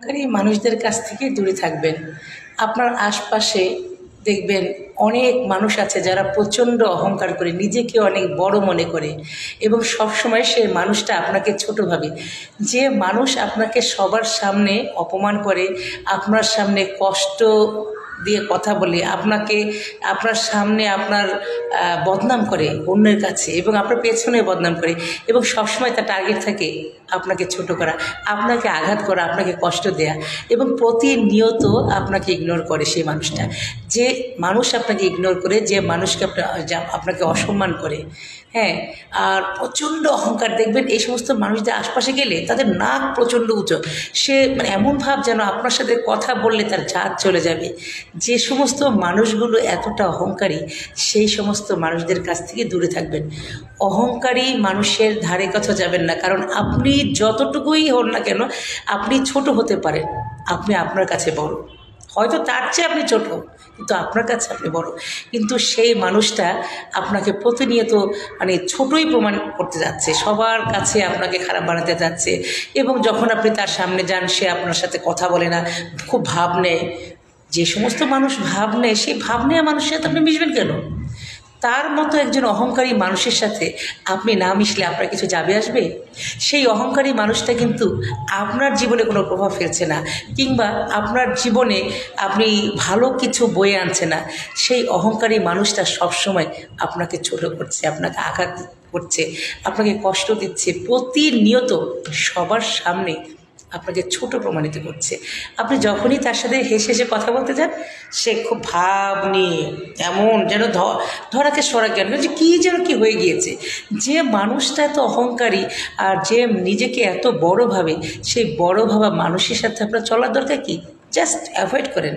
অহংকারী মানুষদের কাছ থেকে দূরে থাকবেন। আপনার আশপাশে দেখবেন অনেক মানুষ আছে যারা প্রচণ্ড অহংকার করে, নিজেকে অনেক বড় মনে করে এবং সবসময় সে মানুষটা আপনাকে ছোট ভাবে। যে মানুষ আপনাকে সবার সামনে অপমান করে, আপনার সামনে কষ্ট দিয়ে কথা বলে, আপনার সামনে আপনার বদনাম করে অন্যের কাছে এবং আপনার পেছনে বদনাম করে এবং সবসময় তার টার্গেট থাকে আপনাকে ছোট করা, আপনাকে আঘাত করা, আপনাকে কষ্ট দেয়া এবং প্রতিনিয়ত আপনাকে ইগনোর করে সেই মানুষটা। যে মানুষ আপনাকে ইগনোর করে, যে মানুষকে আপনাকে অসম্মান করে, হ্যাঁ, আর প্রচণ্ড অহংকার, দেখবেন এই সমস্ত মানুষদের আশপাশে গেলে তাদের নাক প্রচণ্ড উঁচু। সে এমন ভাব যেন আপনার সাথে কথা বললে তার জাত চলে যাবে। যে সমস্ত মানুষগুলো এতটা অহংকারী, সেই সমস্ত মানুষদের কাছ থেকে দূরে থাকবেন। অহংকারী মানুষের ধারে কাছে যাবেন না, কারণ আপনি যতটুকুই হন না কেন, আপনি ছোট হতে পারেন, আপনি আপনার কাছে বড়, হয়তো তার চেয়ে আপনি ছোট, কিন্তু আপনার কাছে আপনি বড়। কিন্তু সেই মানুষটা আপনাকে প্রতিনিয়ত ছোটই প্রমাণ করতে যাচ্ছে, সবার কাছে আপনাকে খারাপ বানাতে যাচ্ছে এবং যখন আপনি তার সামনে যান সে আপনার সাথে কথা বলে না, খুব ভাব নেয়। যে সমস্ত মানুষ ভাব নেয়, সেই ভাব নেওয়া মানুষের সাথে আপনি মিশবেন কেন? তার মতো একজন অহংকারী মানুষের সাথে আপনি না মিশলে আপনার কিছু যাবে আসবে? সেই অহংকারী মানুষটা কিন্তু আপনার জীবনে কোনো প্রভাব ফেলছে না, কিংবা আপনার জীবনে আপনি ভালো কিছু বয়ে আনছে না। সেই অহংকারী মানুষটা সবসময় আপনাকে ছোট করছে, আপনাকে আঘাত করছে, আপনাকে কষ্ট দিচ্ছে, প্রতিনিয়ত সবার সামনে আপনাকে ছোট প্রমাণিত করছে। আপনি যখনই তার সাথে হেসে হেসে কথা বলতে যান, সে খুব ভাব নিয়ে এমন যেন ধরাকে সরা জ্ঞান যে কী যেন কি হয়ে গিয়েছে। যে মানুষটা এত অহংকারী আর যে নিজেকে এত বড় ভাবে, সেই বড় ভাবা মানুষের সাথে আপনার চলার দরকার কি? জাস্ট অ্যাভয়েড করেন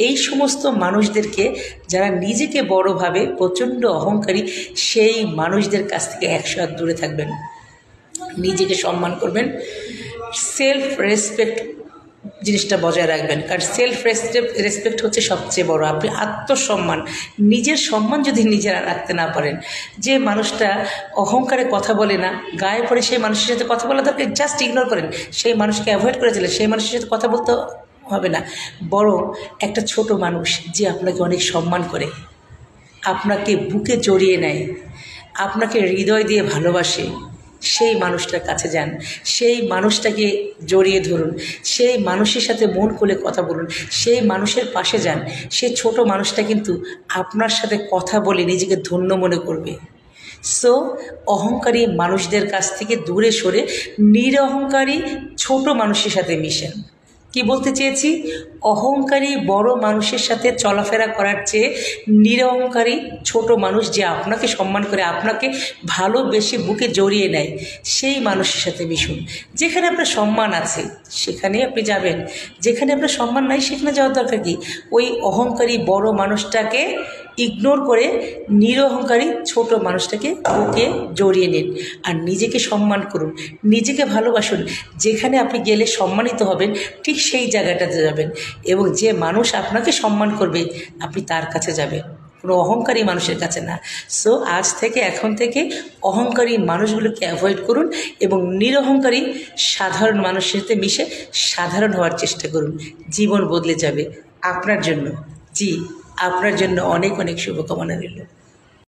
এই সমস্ত মানুষদেরকে, যারা নিজেকে বড় ভাবে, প্রচণ্ড অহংকারী। সেই মানুষদের কাছ থেকে 100 হাত দূরে থাকবেন। নিজেকে সম্মান করবেন, সেলফ রেসপেক্ট জিনিসটা বজায় রাখবেন, কারণ সেলফ রেসপেক্ট হচ্ছে সবচেয়ে বড়। আপনি আত্মসম্মান, নিজের সম্মান যদি নিজেরা রাখতে না পারেন, যে মানুষটা অহংকারে কথা বলে না, গায়ে পড়ে সেই মানুষের সাথে কথা বলা দরকার, জাস্ট ইগনোর করেন, সেই মানুষকে অ্যাভয়েড করে চলেন, সেই মানুষের সাথে কথা বলতে হবে না। বরং একটা ছোট মানুষ যে আপনাকে অনেক সম্মান করে, আপনাকে বুকে জড়িয়ে নেয়, আপনাকে হৃদয় দিয়ে ভালোবাসে, সেই মানুষটার কাছে যান, সেই মানুষটাকে জড়িয়ে ধরুন, সেই মানুষের সাথে মন খুলে কথা বলুন, সেই মানুষের পাশে যান। সেই ছোট মানুষটা কিন্তু আপনার সাথে কথা বলে নিজেকে ধন্য মনে করবে। সো অহংকারী মানুষদের কাছ থেকে দূরে সরে নিরহংকারী ছোট মানুষের সাথে মিশেন। কি বলতে চেয়েছি? অহংকারী বড় মানুষের সাথে চলাফেরা করার চেয়ে নিরহংকারী ছোট মানুষ, যে আপনাকে সম্মান করে, আপনাকে ভালোবেসে বুকে জড়িয়ে নেয়, সেই মানুষের সাথে মিশুন। যেখানে আপনার সম্মান আছে সেখানে আপনি যাবেন, যেখানে আপনার সম্মান নাই সেখানে যাওয়ার দরকার কি? ওই অহংকারী বড় মানুষটাকে ইগনোর করে নিরহংকারী ছোট মানুষটাকে বুকে জড়িয়ে নিন আর নিজেকে সম্মান করুন, নিজেকে ভালোবাসুন। যেখানে আপনি গেলে সম্মানিত হবেন, ঠিক সেই জায়গাটাতে যাবেন এবং যে মানুষ আপনাকে সম্মান করবে আপনি তার কাছে যাবেন, কোনো অহংকারী মানুষের কাছে না। সো আজ থেকে, এখন থেকে অহংকারী মানুষগুলোকে অ্যাভয়েড করুন এবং নিরহংকারী সাধারণ মানুষের সাথে মিশে সাধারণ হওয়ার চেষ্টা করুন। জীবন বদলে যাবে আপনার জন্য। জি, আপনার জন্য অনেক অনেক শুভকামনা রইল।